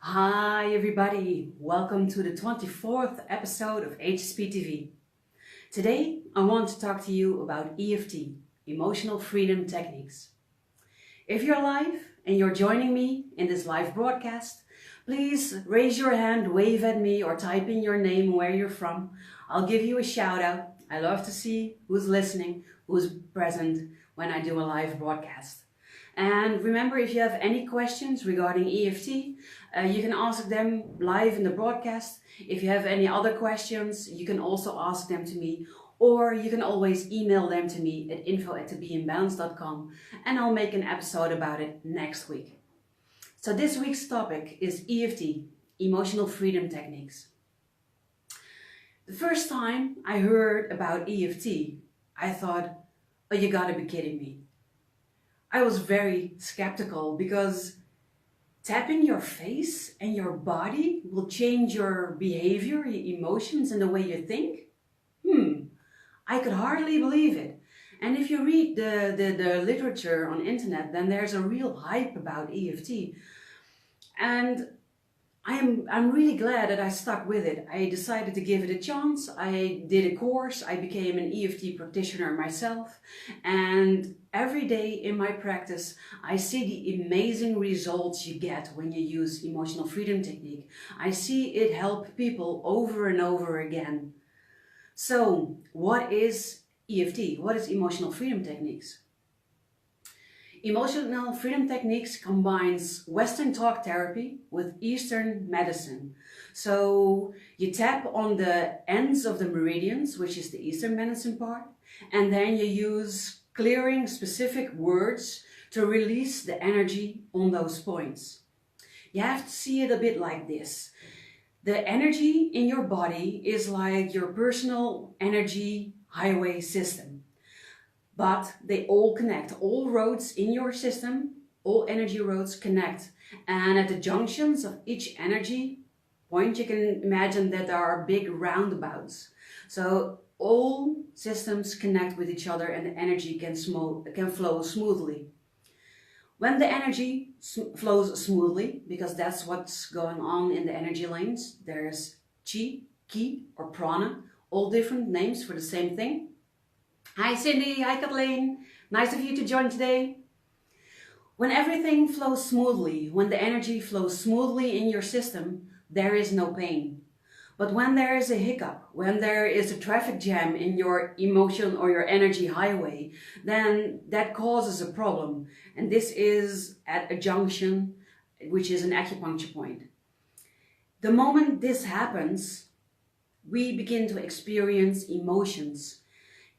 Hi everybody, welcome to the 24th episode of HSP TV. Today I want to talk to you about EFT, Emotional Freedom Techniques. If you're live and you're joining me in this live broadcast, please raise your hand, wave at me, or type in your name and where you're from. I'll give you a shout out. I love to see who's listening, who's present when I do a live broadcast. And remember, if you have any questions regarding EFT, you can ask them live in the broadcast. If you have any other questions, you can also ask them to me, or you can always email them to me at info@tobeInbalance.com, and I'll make an episode about it next week. So this week's topic is EFT, Emotional Freedom Techniques. The first time I heard about EFT, I thought, oh, you gotta be kidding me. I was very skeptical because tapping your face and your body will change your behavior, your emotions, and the way you think? I could hardly believe it. And if you read the literature on internet, then there's a real hype about EFT. And I'm really glad that I stuck with it. I decided to give it a chance. I did a course. I became an EFT practitioner myself. And every day in my practice, I see the amazing results you get when you use emotional freedom technique. I see it help people over and over again. So what is EFT? What is emotional freedom techniques? Emotional freedom techniques combines Western talk therapy with Eastern medicine. So you tap on the ends of the meridians, which is the Eastern medicine part, and then you use clearing specific words to release the energy on those points. You have to see it a bit like this. The energy in your body is like your personal energy highway system. But they all connect. All roads in your system, all energy roads connect. And at the junctions of each energy point, you can imagine that there are big roundabouts. So all systems connect with each other and the energy can flow smoothly. When the energy flows smoothly, because that's what's going on in the energy lanes, there's chi, ki, or prana, all different names for the same thing. Hi Cindy, hi Kathleen, nice of you to join today. When everything flows smoothly, when the energy flows smoothly in your system, there is no pain. But when there is a hiccup, when there is a traffic jam in your emotion or your energy highway, then that causes a problem. And this is at a junction, which is an acupuncture point. The moment this happens, we begin to experience emotions.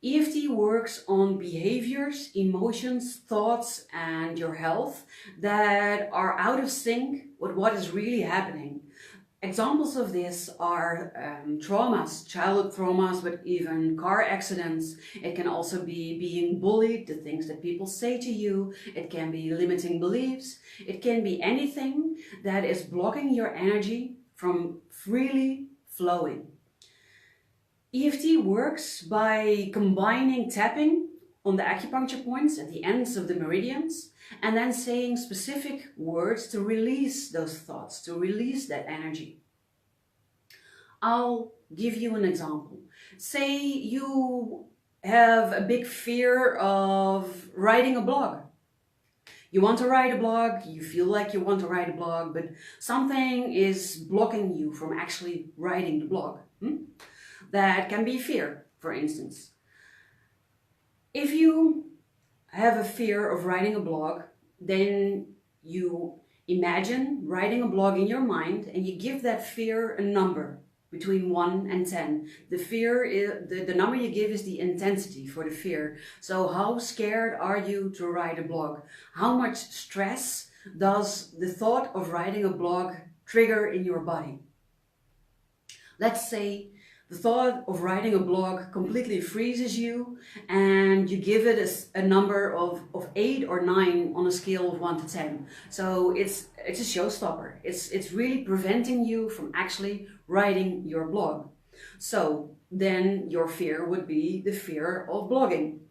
EFT works on behaviors, emotions, thoughts, and your health that are out of sync with what is really happening. Examples of this are traumas, childhood traumas, but even car accidents. It can also be being bullied, the things that people say to you. It can be limiting beliefs. It can be anything that is blocking your energy from freely flowing. EFT works by combining tapping on the acupuncture points at the ends of the meridians and then saying specific words to release those thoughts, to release that energy. I'll give you an example. Say you have a big fear of writing a blog. You want to write a blog, you feel like you want to write a blog, but something is blocking you from actually writing the blog. That can be fear, for instance. If you have a fear of writing a blog, then you imagine writing a blog in your mind and you give that fear a number between 1 and 10. The fear is, the number you give is the intensity for the fear. So how scared are you to write a blog? How much stress does the thought of writing a blog trigger in your body? Let's say the thought of writing a blog completely freezes you and you give it a number of 8 or 9 on a scale of 1 to 10. So it's a showstopper. It's really preventing you from actually writing your blog. So then your fear would be the fear of blogging.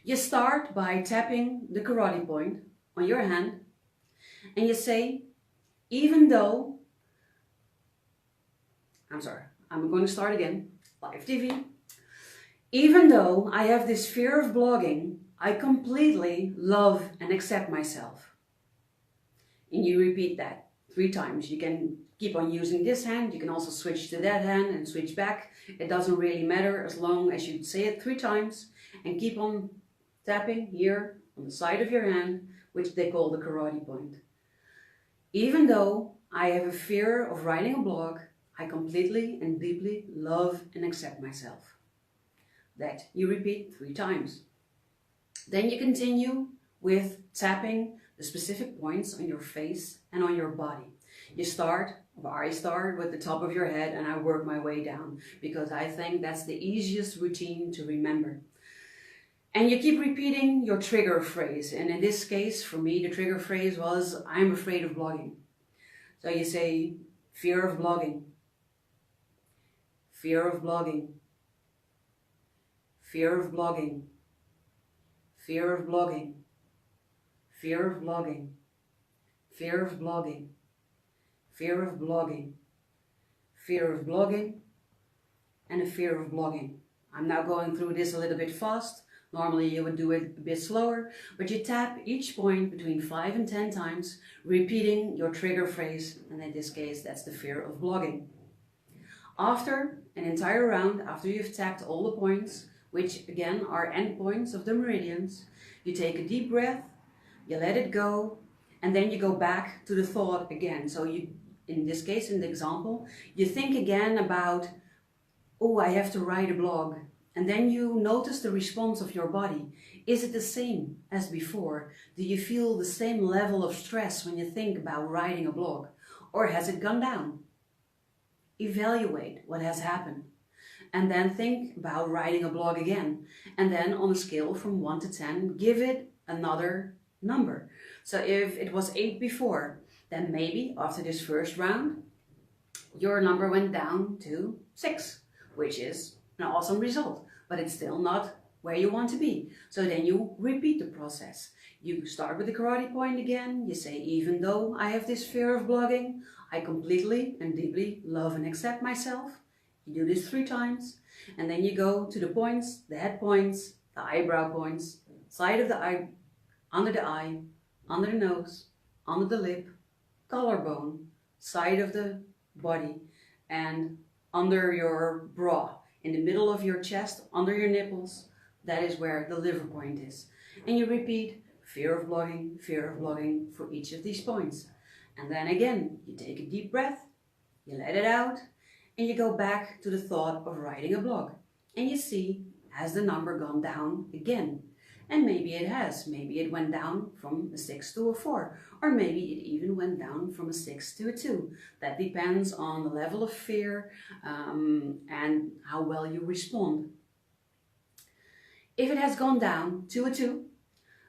You start by tapping the karate point on your hand and you say, Even though, I'm going to start again, live TV. Even though I have this fear of blogging, I completely love and accept myself. And you repeat that 3 times. You can keep on using this hand, you can also switch to that hand and switch back. It doesn't really matter as long as you say it 3 times and keep on tapping here on the side of your hand, which they call the karate point. Even though I have a fear of writing a blog, I completely and deeply love and accept myself. That you repeat 3 times. Then you continue with tapping the specific points on your face and on your body. I start with the top of your head and I work my way down because I think that's the easiest routine to remember. And you keep repeating your trigger phrase. And in this case, for me, the trigger phrase was, I'm afraid of blogging. So you say, fear of blogging, fear of blogging, fear of blogging, fear of blogging, fear of blogging, fear of blogging, fear of blogging, fear of blogging, and a fear of blogging. I'm now going through this a little bit fast. Normally you would do it a bit slower, but you tap each point between 5 and 10 times, repeating your trigger phrase, and in this case that's the fear of blogging. After an entire round, after you've tapped all the points, which again are endpoints of the meridians, you take a deep breath, you let it go, and then you go back to the thought again. So you, in this case, in the example, you think again about, oh, I have to write a blog. And then you notice the response of your body. Is it the same as before? Do you feel the same level of stress when you think about writing a blog? Or has it gone down? Evaluate what has happened. And then think about writing a blog again. And then on a scale from 1 to 10, give it another number. So if it was 8 before, then maybe after this first round, your number went down to 6, which is an awesome result, but it's still not where you want to be. So then you repeat the process. You start with the karate point again. You say, even though I have this fear of blogging, I completely and deeply love and accept myself. You do this 3 times, and then you go to the points, the head points, the eyebrow points, side of the eye, under the nose, under the lip, collarbone, side of the body, and under your bra. In the middle of your chest, under your nipples, that is where the liver point is. And you repeat fear of blogging for each of these points. And then again, you take a deep breath, you let it out, and you go back to the thought of writing a blog. And you see, has the number gone down again? And maybe it has. Maybe it went down from a 6 to a 4. Or maybe it even went down from a 6 to a 2. That depends on the level of fear and how well you respond. If it has gone down to a 2,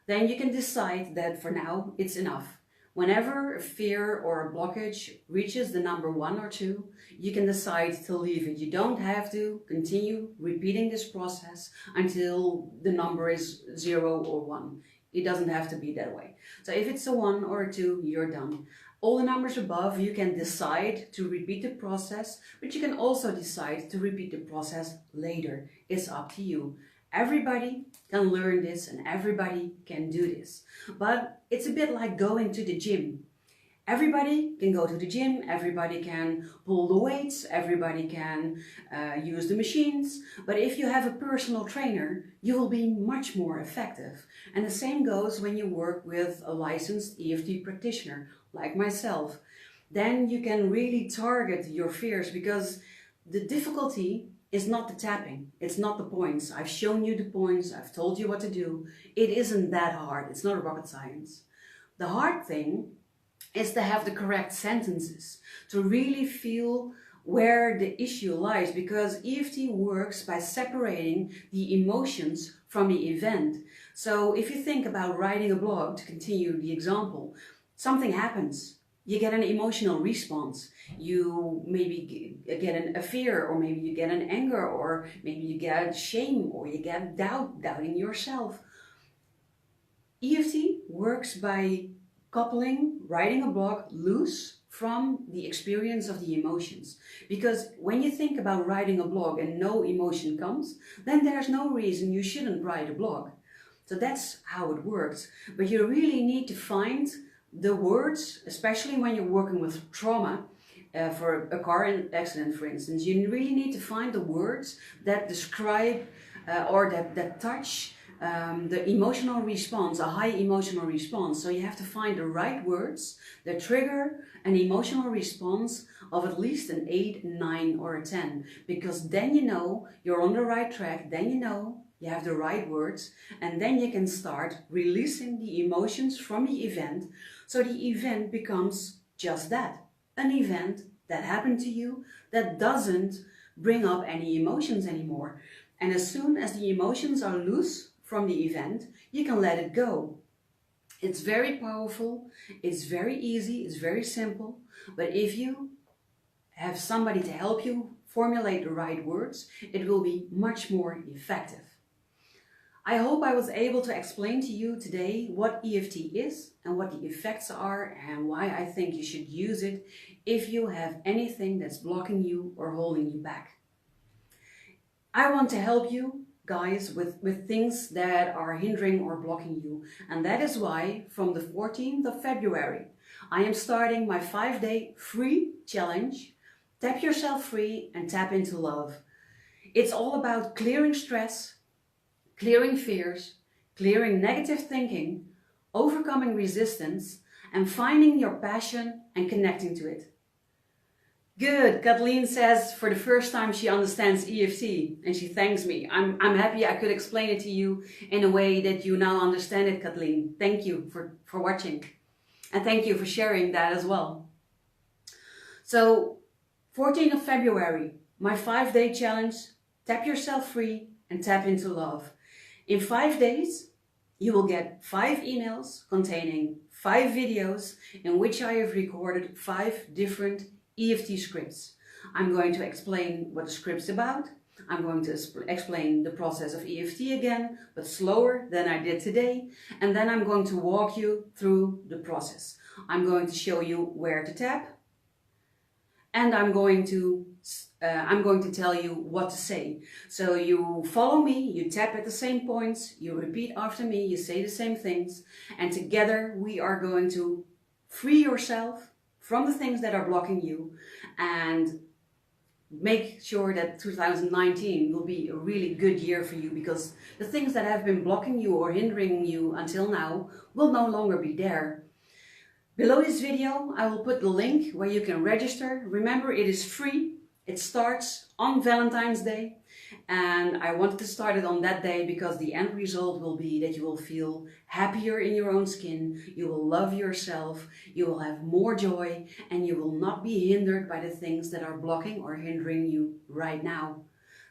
then you can decide that for now it's enough. Whenever a fear or a blockage reaches the number 1 or 2, you can decide to leave it. You don't have to continue repeating this process until the number is 0 or 1. It doesn't have to be that way. So if it's a 1 or a 2, you're done. All the numbers above, you can decide to repeat the process, but you can also decide to repeat the process later. It's up to you. Everybody can learn this and everybody can do this. But it's a bit like going to the gym. Everybody can go to the gym, everybody can pull the weights, everybody can use the machines. But if you have a personal trainer, you will be much more effective. And the same goes when you work with a licensed EFT practitioner, like myself. Then you can really target your fears, because the difficulty is not the tapping, it's not the points. I've shown you the points, I've told you what to do. It isn't that hard, it's not rocket science. The hard thing is to have the correct sentences, to really feel where the issue lies, because EFT works by separating the emotions from the event. So if you think about writing a blog, to continue the example, something happens. You get an emotional response. You maybe get a fear, or maybe you get an anger, or maybe you get shame, or you get doubting yourself. EFT works by coupling writing a blog loose from the experience of the emotions. Because when you think about writing a blog and no emotion comes, then there's no reason you shouldn't write a blog. So that's how it works. But you really need to find the words, especially when you're working with trauma, for a car accident, for instance. You really need to find the words that describe or that touch the emotional response, a high emotional response. So you have to find the right words that trigger an emotional response of at least an 8, 9 or a 10. Because then you know you're on the right track, then you know you have the right words, and then you can start releasing the emotions from the event. So the event becomes just that, an event that happened to you that doesn't bring up any emotions anymore. And as soon as the emotions are loose from the event, you can let it go. It's very powerful, it's very easy, it's very simple, but if you have somebody to help you formulate the right words, it will be much more effective. I hope I was able to explain to you today what EFT is and what the effects are and why I think you should use it if you have anything that's blocking you or holding you back. I want to help you guys with things that are hindering or blocking you, and that is why from the 14th of February I am starting my 5-day free challenge, Tap Yourself Free and Tap into Love. It's all about clearing stress, clearing fears, clearing negative thinking, overcoming resistance, and finding your passion and connecting to it. Good, Kathleen says for the first time she understands EFT and she thanks me. I'm happy I could explain it to you in a way that you now understand it, Kathleen. Thank you for watching, and thank you for sharing that as well. So 14th of February, my 5-day challenge, Tap Yourself Free and Tap into Love. In 5 days, you will get 5 emails containing 5 videos in which I have recorded 5 different EFT scripts. I'm going to explain what the script's about. I'm going to explain the process of EFT again, but slower than I did today. And then I'm going to walk you through the process. I'm going to show you where to tap. And I'm going to tell you what to say. So you follow me, you tap at the same points, you repeat after me, you say the same things, and together we are going to free yourself from the things that are blocking you and make sure that 2019 will be a really good year for you, because the things that have been blocking you or hindering you until now will no longer be there. Below this video, I will put the link where you can register. Remember, it is free. It starts on Valentine's Day, and I wanted to start it on that day because the end result will be that you will feel happier in your own skin, you will love yourself, you will have more joy, and you will not be hindered by the things that are blocking or hindering you right now.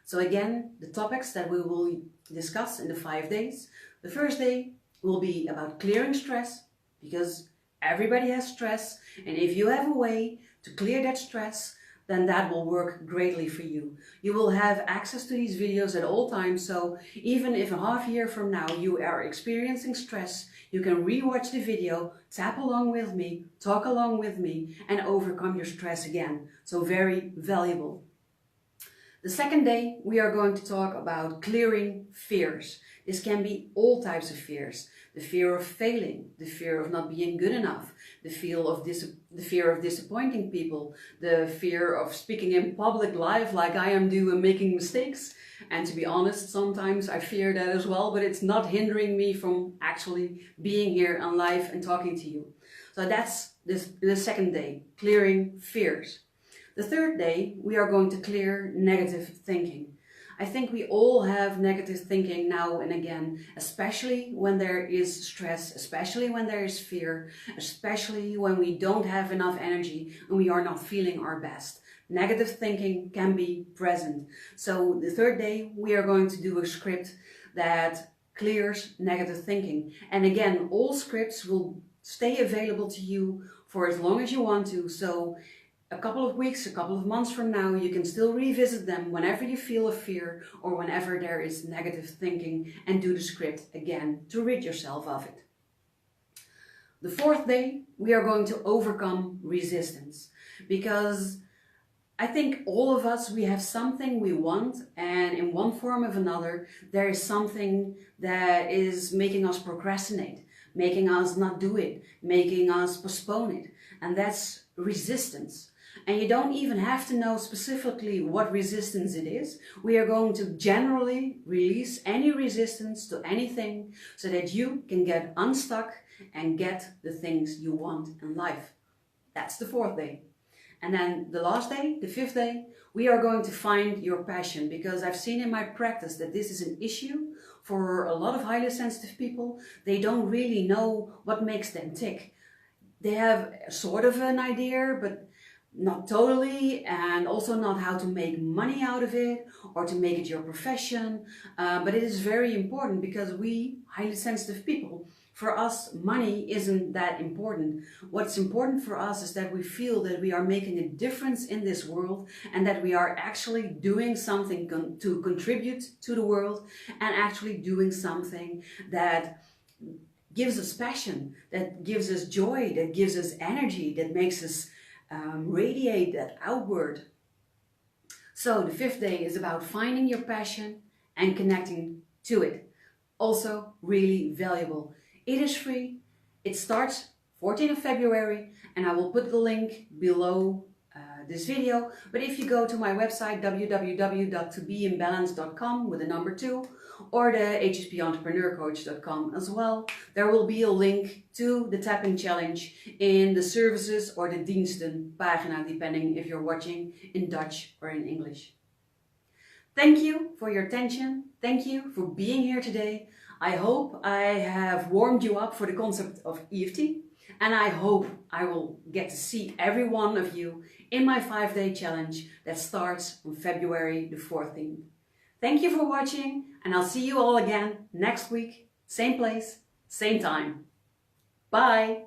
So again, the topics that we will discuss in the 5 days. The first day will be about clearing stress, because everybody has stress, and if you have a way to clear that stress, then that will work greatly for you. You will have access to these videos at all times, so even if a half year from now you are experiencing stress, you can re-watch the video, tap along with me, talk along with me, and overcome your stress again. So very valuable. The second day, we are going to talk about clearing fears. This can be all types of fears. The fear of failing, the fear of not being good enough, the fear of disappointing people, the fear of speaking in public live like I am doing, making mistakes. And to be honest, sometimes I fear that as well, but it's not hindering me from actually being here on live and talking to you. So that's the second day, clearing fears. The third day, we are going to clear negative thinking. I think we all have negative thinking now and again, especially when there is stress, especially when there is fear, especially when we don't have enough energy and we are not feeling our best. Negative thinking can be present. So the third day, we are going to do a script that clears negative thinking. And again, all scripts will stay available to you for as long as you want to. So a couple of weeks, a couple of months from now, you can still revisit them whenever you feel a fear or whenever there is negative thinking, and do the script again to rid yourself of it. The fourth day, we are going to overcome resistance, because I think all of us, we have something we want, and in one form or another, there is something that is making us procrastinate, making us not do it, making us postpone it, and that's resistance. And you don't even have to know specifically what resistance it is. We are going to generally release any resistance to anything so that you can get unstuck and get the things you want in life. That's the fourth day. And then the last day, the fifth day, we are going to find your passion, because I've seen in my practice that this is an issue for a lot of highly sensitive people. They don't really know what makes them tick. They have sort of an idea, but not totally, and also not how to make money out of it or to make it your profession. But it is very important, because we highly sensitive people, for us, money isn't that important. What's important for us is that we feel that we are making a difference in this world, and that we are actually doing something to contribute to the world, and actually doing something that gives us passion, that gives us joy, that gives us energy, that makes us radiate that outward. So the fifth day is about finding your passion and connecting to it. Also really valuable. It is free. It starts 14th of February, and I will put the link below this video. But if you go to my website www.tobeimbalance.com with the number 2, or the hspentrepreneur.coach.com as well, there will be a link to the tapping challenge in the services or the diensten pagina, depending if you're watching in Dutch or in English. Thank you for your attention. Thank you for being here today. I hope I have warmed you up for the concept of EFT, and I hope I will get to see every one of you in my 5-day challenge that starts on February the 14th. Thank you for watching, and I'll see you all again next week, same place, same time. Bye!